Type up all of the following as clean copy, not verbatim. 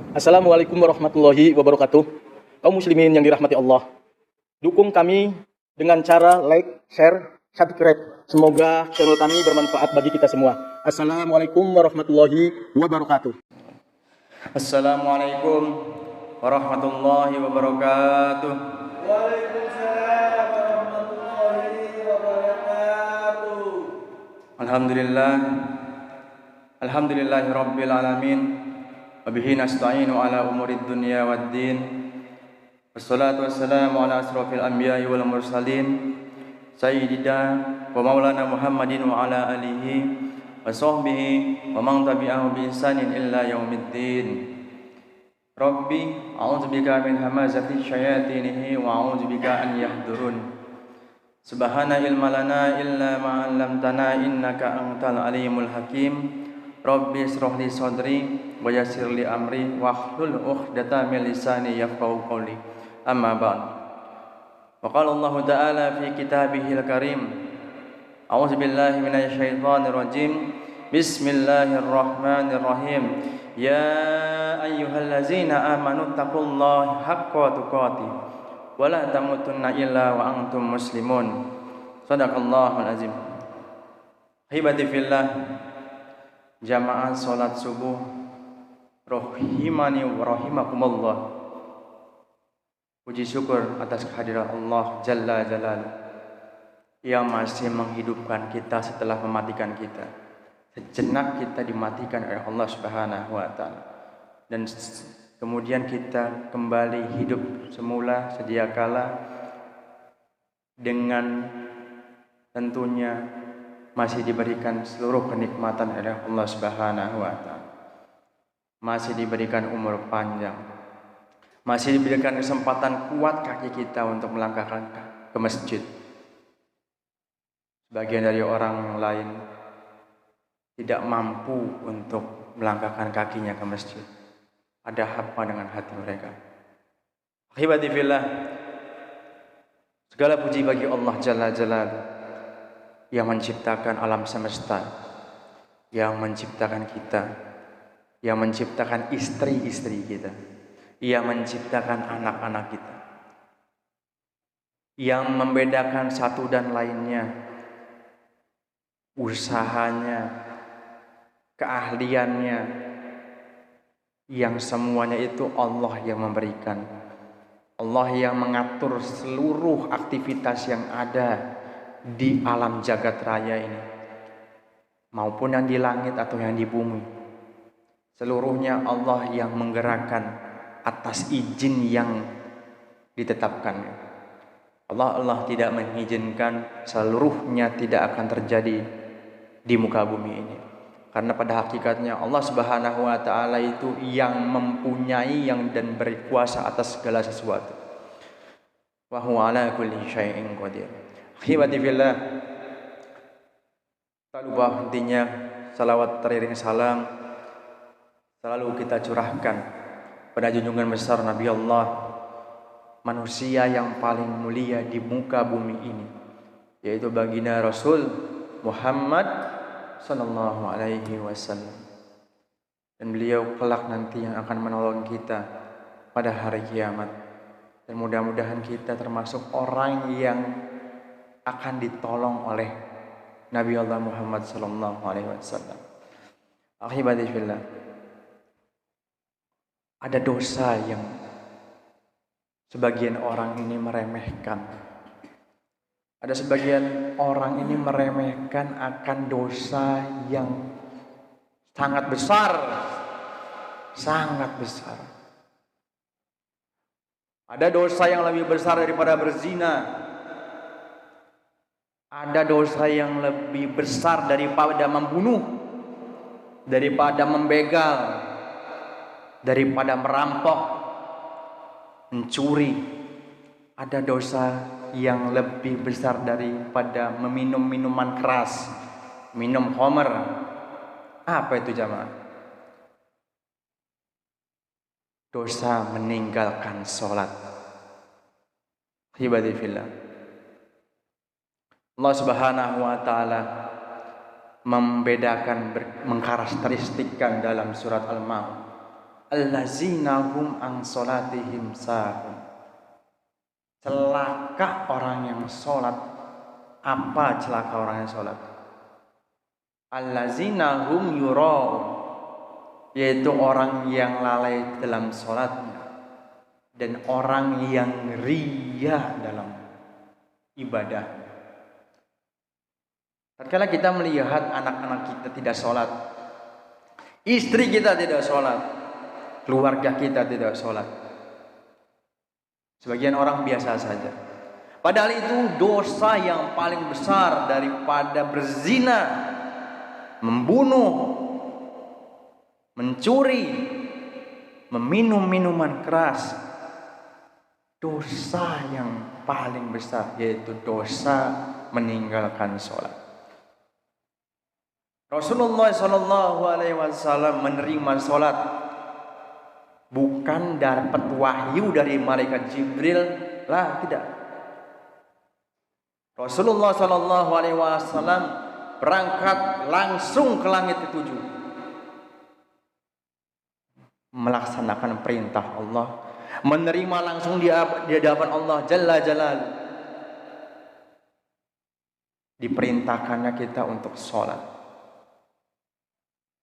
Assalamualaikum warahmatullahi wabarakatuh. Kaum muslimin yang dirahmati Allah, dukung kami dengan cara like, share, subscribe. Semoga channel kami bermanfaat bagi kita semua. Assalamualaikum warahmatullahi wabarakatuh. Assalamualaikum warahmatullahi wabarakatuh. Waalaikumsalam warahmatullahi wabarakatuh. Alhamdulillahi rabbil alamin. Wabihi nasta'inu ala umurid dunya waddin. Wassalatu wassalamu ala asrafil anbiya'i wal mursalin, sayyidina wa maulana Muhammadin wa ala alihi wa sahbihi wa man tabi'ahu bi ihsanin illa yaumiddin. Rabbi a'udzubika min hamazati syayatinihi wa a'udzubika an yahdurun. Subhana ilma lana illa ma 'allamtana innaka antal alimul hakim. Rabbi ishrah li sadri wa yassir li amri wahlul 'uqdatam min lisani yafqahu qawli. Amma ba'd. Wa qala Allah ta'ala fi kitabihil karim. A'udzu billahi minasy syaithanir rajim. Bismillahirrahmanirrahim. Ya ayyuhallazina amanu taqullaha haqqa tuqatih wa la tamutunna illa wa antum muslimun. Shadaqallahul azim. Hibati fillah, jamaah salat subuh rahimani wa rahimakumullah. Puji syukur atas kehadiran Allah Jalla Jalal yang masih menghidupkan kita setelah mematikan kita. Sejenak kita dimatikan oleh Allah Subhanahu wa taala, dan kemudian kita kembali hidup semula sedia kala dengan tentunya masih diberikan seluruh kenikmatan oleh Allah Subhanahu wa taala. Masih diberikan umur panjang. Masih diberikan kesempatan kuat kaki kita untuk melangkahkan ke masjid. Sebagian dari orang lain tidak mampu untuk melangkahkan kakinya ke masjid. Ada apa dengan hati mereka? Ahibati fillah, segala puji bagi Allah Jalla Jalaluhu yang menciptakan alam semesta, yang menciptakan kita, yang menciptakan istri-istri kita, yang menciptakan anak-anak kita, yang membedakan satu dan lainnya, usahanya, keahliannya, yang semuanya itu Allah yang memberikan. Allah yang mengatur seluruh aktivitas yang ada di alam jagat raya ini, maupun yang di langit atau yang di bumi. Seluruhnya Allah yang menggerakkan atas izin yang ditetapkan. Allah tidak mengizinkan seluruhnya tidak akan terjadi di muka bumi ini. Karena pada hakikatnya Allah Subhanahu wa taala itu yang mempunyai dan berkuasa atas segala sesuatu. Wa huwa ala kulli syai'in qadir. Akhwati fillah, tak lupa hentinya salawat teriring salam selalu kita curahkan pada junjungan besar Nabi Allah, manusia yang paling mulia di muka bumi ini, yaitu baginda Rasul Muhammad sallallahu alaihi wasallam. Dan beliau kelak nanti yang akan menolong kita pada hari kiamat. Dan mudah-mudahan kita termasuk orang yang akan ditolong oleh Nabi Allah Muhammad sallallahu alaihi wasallam. Ahibati fillah, ada dosa yang sebagian orang ini meremehkan. Ada sebagian orang ini meremehkan akan dosa yang sangat besar. Sangat besar. Ada dosa yang lebih besar daripada berzina. Ada dosa yang lebih besar daripada membunuh, daripada membegal, daripada merampok, mencuri. Ada dosa yang lebih besar daripada meminum minuman keras, minum khamr. Apa itu jamaah? Dosa meninggalkan sholat. Hibati fillah, Allah Subhanahu wa taala membedakan, mengkarakteristikkan dalam surat Al-Maun allazina hum an salatihim sahun. Celaka orang yang sholat. Apa celaka orang yang sholat? Allazina hum yura'un, yaitu orang yang lalai dalam sholatnya dan orang yang riya dalam ibadah. Tatkala kita melihat anak-anak kita tidak sholat, istri kita tidak sholat, keluarga kita tidak sholat, sebagian orang biasa saja. Padahal itu dosa yang paling besar daripada berzina, membunuh, mencuri, meminum minuman keras. Dosa yang paling besar yaitu dosa meninggalkan sholat. Rasulullah SAW menerima sholat bukan dapat wahyu dari malaikat Jibril, lah tidak. Rasulullah SAW berangkat langsung ke langit ketujuh, melaksanakan perintah Allah, menerima langsung di hadapan Allah Jalla Jalal. Diperintahkannya kita untuk sholat,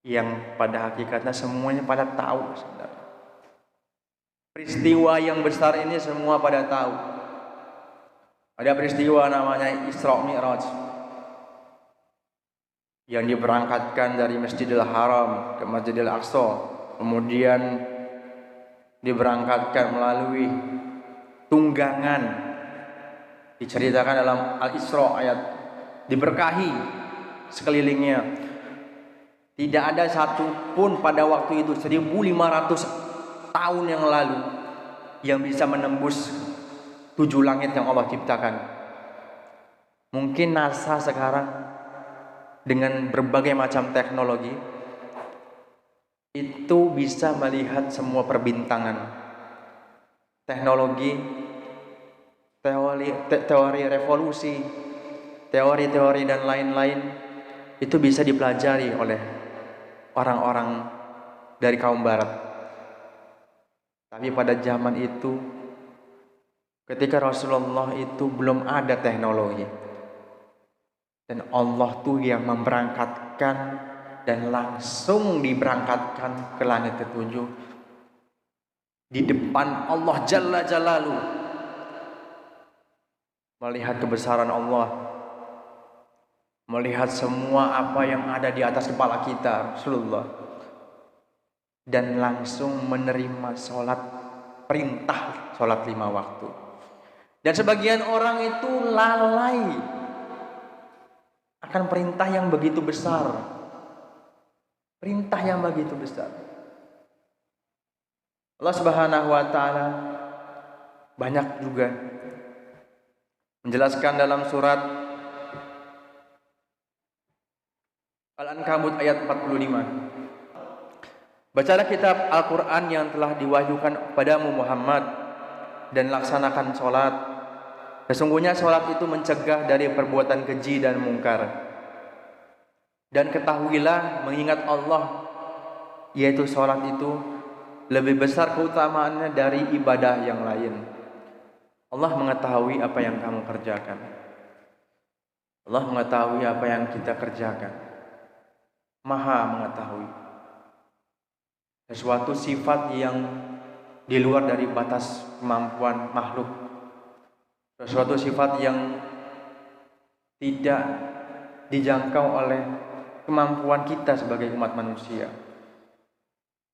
yang pada hakikatnya semuanya pada tahu, saudara. Peristiwa yang besar ini semua pada tahu. Ada peristiwa namanya Isra Mi'raj, yang diberangkatkan dari Masjidil Haram ke Masjidil Aqsa, kemudian diberangkatkan melalui tunggangan. Diceritakan dalam Al-Isra ayat, diberkahi sekelilingnya. Tidak ada satupun pada waktu itu 1500 tahun yang lalu yang bisa menembus 7 langit yang Allah ciptakan. Mungkin NASA sekarang dengan berbagai macam teknologi itu bisa melihat semua perbintangan. Teknologi, teori revolusi, teori-teori dan lain-lain itu bisa dipelajari oleh orang-orang dari kaum barat. Tapi pada zaman itu, ketika Rasulullah itu belum ada teknologi, dan Allah tuh yang memberangkatkan dan langsung diberangkatkan ke langit ketujuh di depan Allah Jalla Jalalu, melihat kebesaran Allah, melihat semua apa yang ada di atas kepala kita Rasulullah, dan langsung menerima sholat, perintah sholat 5 waktu. Dan sebagian orang itu lalai akan perintah yang begitu besar, perintah yang begitu besar. Allah Subhanahu wa Ta'ala banyak juga menjelaskan dalam surat Al-Ankabut ayat 45. Bacalah kitab Al-Quran yang telah diwahyukan kepadamu Muhammad, dan laksanakan sholat. Sesungguhnya sholat itu mencegah dari perbuatan keji dan mungkar. Dan ketahuilah, mengingat Allah, yaitu sholat itu lebih besar keutamaannya dari ibadah yang lain. Allah mengetahui apa yang kamu kerjakan. Allah mengetahui apa yang kita kerjakan. Maha mengetahui. Sesuatu sifat yang di luar dari batas kemampuan makhluk, sesuatu sifat yang tidak dijangkau oleh kemampuan kita sebagai umat manusia,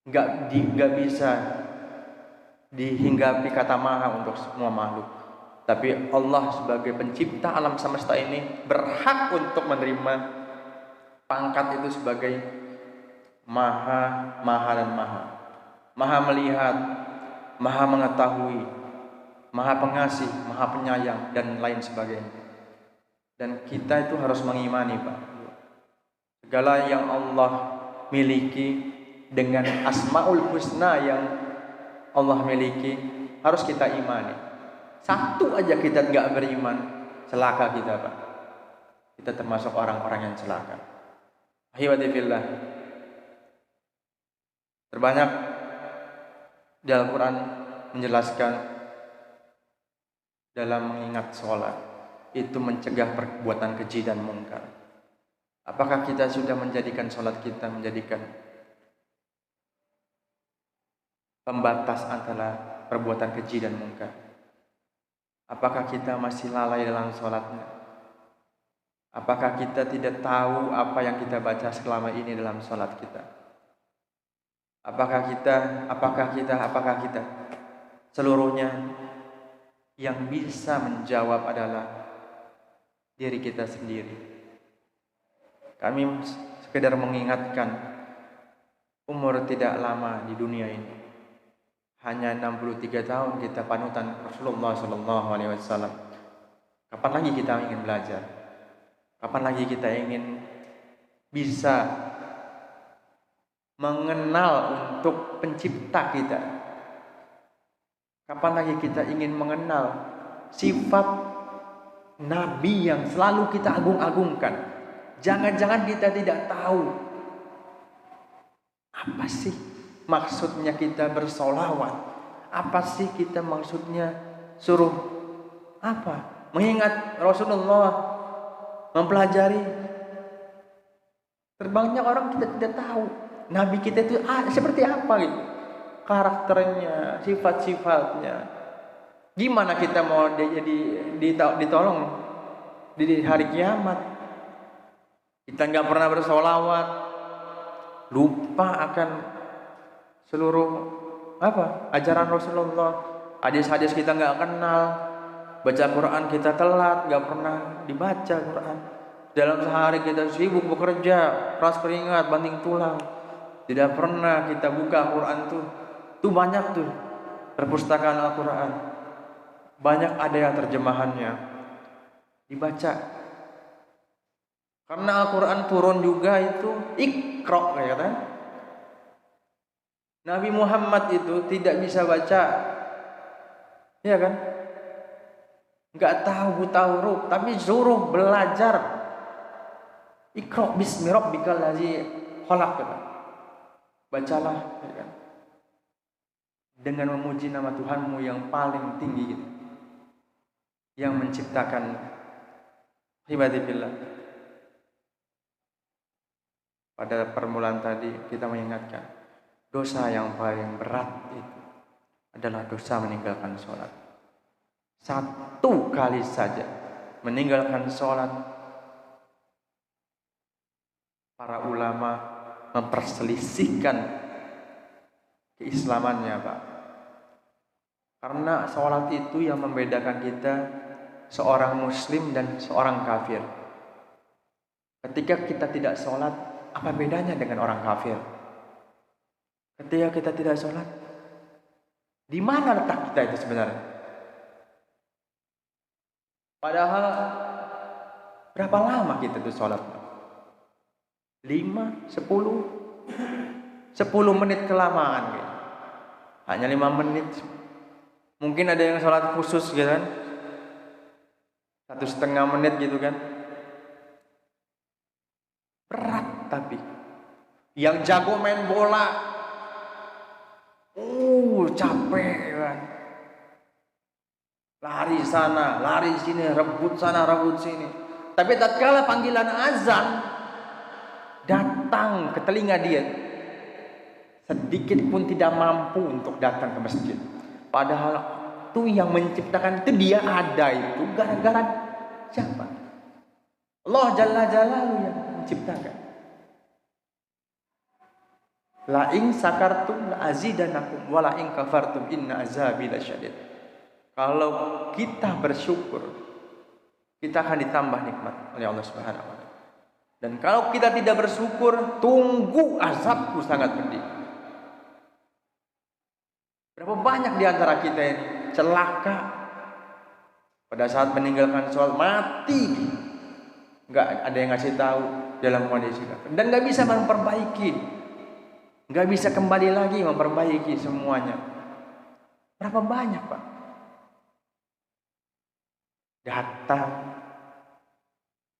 nggak bisa dihinggapi kata maha untuk semua makhluk. Tapi Allah sebagai pencipta alam semesta ini berhak untuk menerima pangkat itu sebagai maha dan maha melihat, maha mengetahui, maha pengasih, maha penyayang, dan lain sebagainya. Dan kita itu harus mengimani, Pak, segala yang Allah miliki dengan asmaul husna yang Allah miliki harus kita imani. Satu aja kita nggak beriman, celaka kita, Pak. Kita termasuk orang-orang yang celaka. Ahibati fillah, terbanyak Di Al-Quran menjelaskan dalam mengingat sholat itu mencegah perbuatan keji dan mungkar. Apakah kita sudah menjadikan sholat kita menjadikan pembatas antara perbuatan keji dan mungkar? Apakah kita masih lalai dalam sholatnya? Apakah kita tidak tahu apa yang kita baca selama ini dalam sholat kita? Apakah kita seluruhnya yang bisa menjawab adalah diri kita sendiri. Kami sekedar mengingatkan umur tidak lama di dunia ini. Hanya 63 tahun kita panutan Rasulullah SAW. Kapan lagi kita ingin belajar? Kapan lagi kita ingin bisa mengenal untuk pencipta kita? Kapan lagi kita ingin mengenal sifat Nabi yang selalu kita agung-agungkan? Jangan-jangan kita tidak tahu apa sih maksudnya kita bersolawat? Apa sih kita maksudnya suruh apa? Mengingat Rasulullah, mempelajari. Terbanyak orang kita tidak tahu Nabi kita itu seperti apa gitu, karakternya, sifat-sifatnya. Gimana kita mau ditolong di hari kiamat? Kita nggak pernah bersolawat, lupa akan seluruh ajaran Rasulullah. Hadis-hadis kita nggak kenal, baca Quran kita telat, nggak pernah dibaca Quran. Dalam sehari kita sibuk bekerja, keras keringat, banting tulang. Tidak pernah kita buka Quran tuh banyak tuh perpustakaan Al-Quran. Banyak ada yang terjemahannya dibaca. Karena Al-Quran turun juga itu Iqra kan. Nabi Muhammad itu tidak bisa baca, ya kan? Enggak tahu buta huruf, tapi suruh belajar. Iqra bismi rabbikal ladzi khalaq. Bacalah, ya kan? Dengan memuji nama Tuhanmu yang paling tinggi gitu, yang menciptakan. Ibadillah. Pada permulaan tadi kita mengingatkan dosa yang paling berat itu adalah dosa meninggalkan sholat. Satu kali saja meninggalkan sholat, para ulama memperselisihkan keislamannya, Pak. Karena sholat itu yang membedakan kita seorang muslim dan seorang kafir. Ketika kita tidak sholat, apa bedanya dengan orang kafir? Ketika kita tidak sholat, di mana letak kita itu sebenarnya? Padahal berapa lama kita itu sholat? 5, 10 menit kelamaan gitu. Hanya 5 menit. Mungkin ada yang sholat khusus gitu kan, 1,5 menit gitu kan. Berat. Tapi yang jago main bola capek kan, lari sana lari sini, rebut sana rebut sini. Tapi tatkala panggilan azan datang ke telinga dia, sedikit pun tidak mampu untuk datang ke masjid. Padahal itu yang menciptakan itu dia ada itu gara-gara siapa? Allah Jalla Jalaluhu yang menciptakan. La in sakartum la azidanakum wa la in kafartum inna azabi lasyadid. Kalau kita bersyukur, kita akan ditambah nikmat oleh Allah Subhanahu wa taala. Dan kalau kita tidak bersyukur, tunggu azabku sangat pedih. Berapa banyak di antara kita ini celaka pada saat meninggalkan sholat, mati. Enggak ada yang ngasih tahu dalam kondisi kafir dan enggak bisa memperbaiki. Enggak bisa kembali lagi memperbaiki semuanya. Berapa banyak, Pak? Datang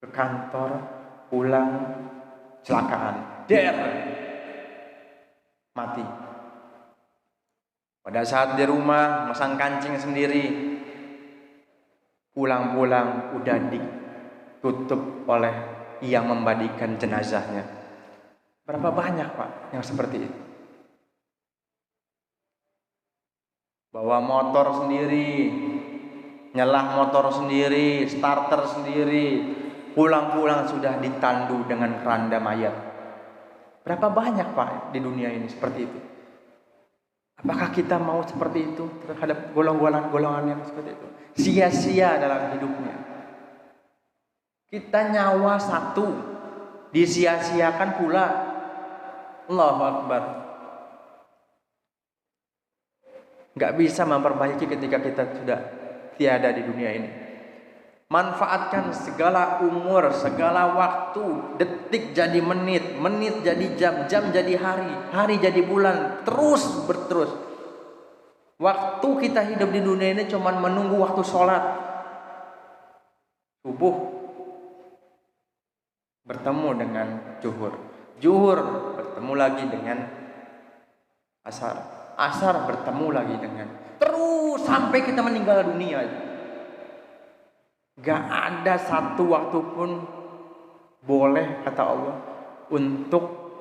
ke kantor, pulang, kecelakaan, mati. Pada saat di rumah masang kancing sendiri, pulang-pulang udah ditutup oleh yang membagikan jenazahnya. Berapa banyak Pak yang seperti itu? Bawa motor sendiri, nyelah motor sendiri, starter sendiri, pulang-pulang sudah ditandu dengan keranda mayat. Berapa banyak Pak di dunia ini seperti itu? Apakah kita mau seperti itu terhadap golongan yang seperti itu? Sia-sia dalam hidupnya. Kita nyawa satu disia-siakan pula. Allahu Akbar. Gak bisa memperbaiki ketika kita sudah tiada di dunia ini. Manfaatkan segala umur, segala waktu, detik jadi menit, menit jadi jam, jam jadi hari, hari jadi bulan, terus berterus. Waktu kita hidup di dunia ini cuma menunggu waktu sholat subuh bertemu dengan zuhur, zuhur bertemu lagi dengan asar, asar bertemu lagi dengan, terus sampai kita meninggal dunia. Gak ada satu waktu pun boleh, kata Allah, untuk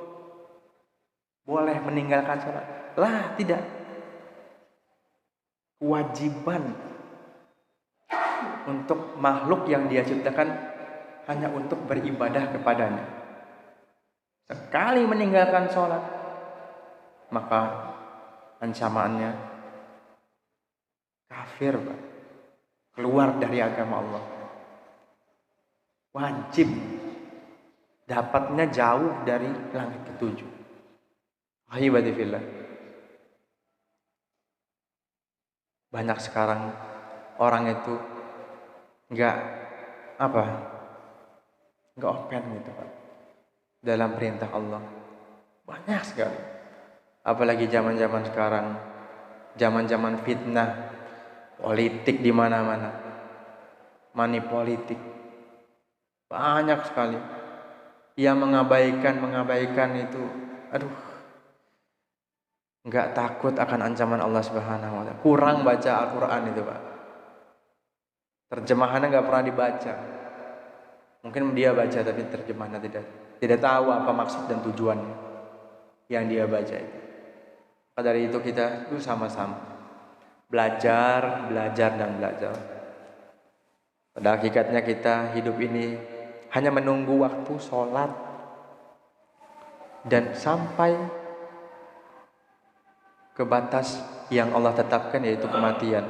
boleh meninggalkan sholat. Lah, tidak. Kewajiban untuk makhluk yang Dia ciptakan hanya untuk beribadah kepadanya. Sekali meninggalkan sholat, maka ancamannya kafir, Pak. Keluar dari agama Allah. Wajib. Dapatnya jauh dari langit ketujuh. Ahibadillah. Banyak sekarang orang itu enggak open gitu Pak, dalam perintah Allah. Banyak sekali. Apalagi zaman-zaman sekarang, zaman-zaman fitnah, politik di mana-mana, money politik, banyak sekali yang mengabaikan itu. Aduh, nggak takut akan ancaman Allah Subhanahu Wa Taala. Kurang baca Al-Quran itu Pak. Terjemahannya nggak pernah dibaca. Mungkin dia baca tapi terjemahannya tidak tahu apa maksud dan tujuannya yang dia baca itu. Maka dari itu kita sama-sama belajar. Pada hakikatnya kita hidup ini hanya menunggu waktu sholat dan sampai ke batas yang Allah tetapkan, yaitu kematian.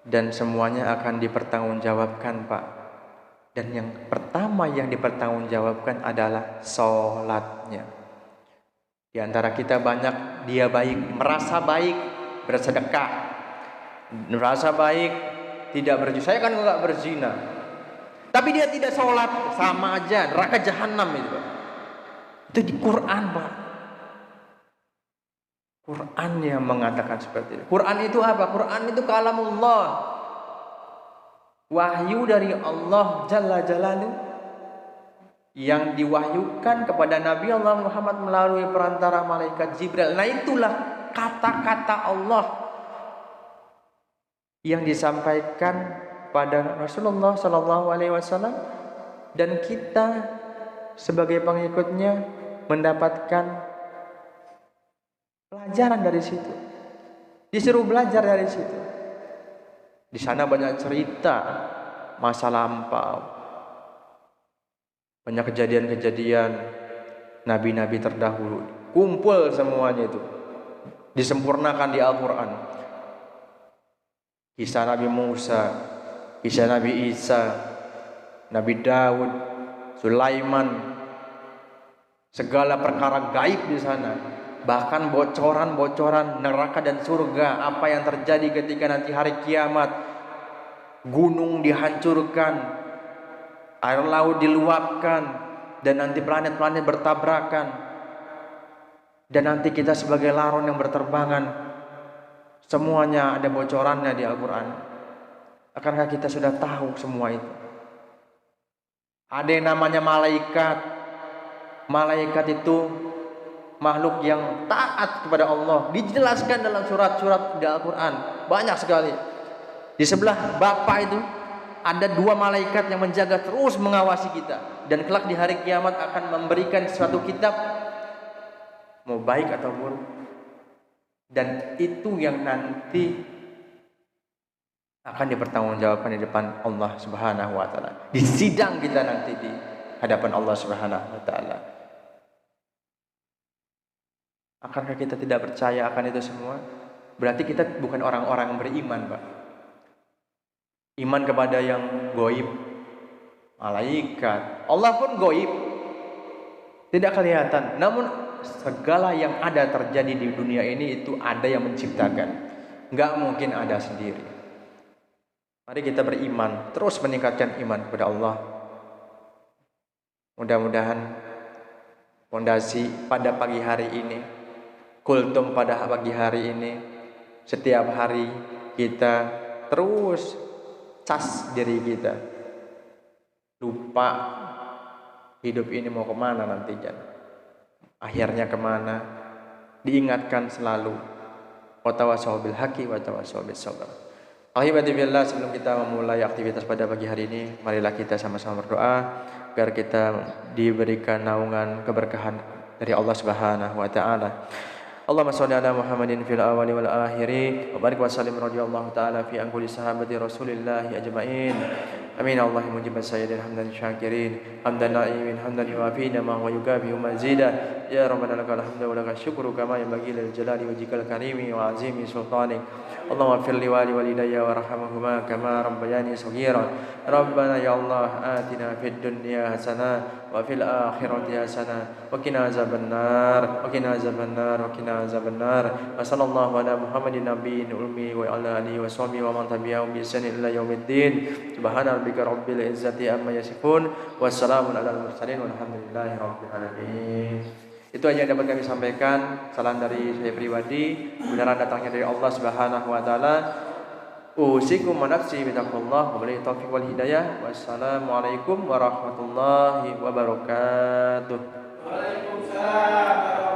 Dan semuanya akan dipertanggungjawabkan Pak. Dan yang pertama yang dipertanggungjawabkan adalah sholatnya. Di antara kita banyak dia merasa baik bersedekah, merasa baik tidak berzina. Saya kan enggak berzina, tapi dia tidak sholat, sama aja neraka jahanam itu Pak. Itu di Quran Pak. Quran yang mengatakan seperti itu. Quran itu apa? Quran itu kalamullah, wahyu dari Allah Jalla Jalaluhu yang diwahyukan kepada Nabi Allah Muhammad melalui perantara malaikat Jibril. Nah itulah kata-kata Allah yang disampaikan pada Rasulullah Sallallahu Alaihi Wasallam, dan kita sebagai pengikutnya mendapatkan pelajaran dari situ. Disuruh belajar dari situ. Di sana banyak cerita masa lampau, banyak kejadian-kejadian nabi-nabi terdahulu. Kumpul semuanya itu, disempurnakan di Al-Quran. Kisah Nabi Musa, kisah Nabi Isa, Nabi Daud, Sulaiman, segala perkara gaib di sana. Bahkan bocoran-bocoran neraka dan surga, apa yang terjadi ketika nanti hari kiamat, gunung dihancurkan, air laut diluapkan, dan nanti planet-planet bertabrakan, dan nanti kita sebagai laron yang berterbangan. Semuanya ada bocorannya di Al-Quran. Akankah kita sudah tahu semua itu? Ada yang namanya malaikat. Malaikat itu makhluk yang taat kepada Allah. Dijelaskan dalam surat-surat di Al-Quran. Banyak sekali. Di sebelah Bapa itu ada 2 malaikat yang menjaga, terus mengawasi kita. Dan kelak di hari kiamat akan memberikan suatu kitab, mau baik atau buruk. Dan itu yang nanti akan dipertanggungjawabkan di depan Allah Subhanahu wa taala. Di sidang kita nanti di hadapan Allah Subhanahu wa taala. Akankah kita tidak percaya akan itu semua? Berarti kita bukan orang-orang yang beriman, Pak. Iman kepada yang gaib, malaikat, Allah pun gaib, tidak kelihatan. Namun segala yang ada terjadi di dunia ini itu ada yang menciptakan. Nggak mungkin ada sendiri. Mari kita beriman, terus meningkatkan iman kepada Allah. Mudah-mudahan fondasi pada pagi hari ini, kultum pada pagi hari ini, setiap hari kita terus cas diri kita. Lupa hidup ini mau kemana nantinya, akhirnya kemana. Diingatkan selalu, wa tawassaw bil haqqi wa tawassaw bis sabr. Alhamdulillah, sebelum kita memulai aktivitas pada pagi hari ini, marilah kita sama-sama berdoa agar kita diberikan naungan keberkahan dari Allah Subhanahu wa taala. Allahumma shalli ala Muhammadin fil awwali wal akhiri wa barik wa sallim radhiyallahu taala fi an kulli sahabati Rasulillah ajma'in. Amin. Allahumma mujibas sayyidin hamdan syakirin hamdan na'imin hamdan yuwafi ma wa yukafi mazida. Ya rabbana lakal hamdu wa lakal syukru kama yanbaghi lil jalali wajhikal karimi wa azimi sultanik. Allahumma fir li walidayya warhamhuma kama rabbayani shaghira. Rabbana ya Allah atina fid dunya hasanah wa fil akhirati hasanah wa qina azabannar wa qina azabannar wa qina azabannar. Wa sallallahu ala Muhammadin nabiyyin ummi wa ala alihi wa sahbihi wa man tabi'ahum bi ihsan ila yaumiddin. Subhana rabbika rabbil izzati amma yasifun wa salamun alal mursalin walhamdulillahi rabbil alamin. Itu aja yang dapat kami sampaikan. Salam dari saya pribadi, benaran datangnya dari Allah Subhanahu wa taala. Usikum wa nafsi bitaqwallah wa billahi taufiq wal hidayah. Wassalamualaikum warahmatullahi wabarakatuh. Waalaikumsalam.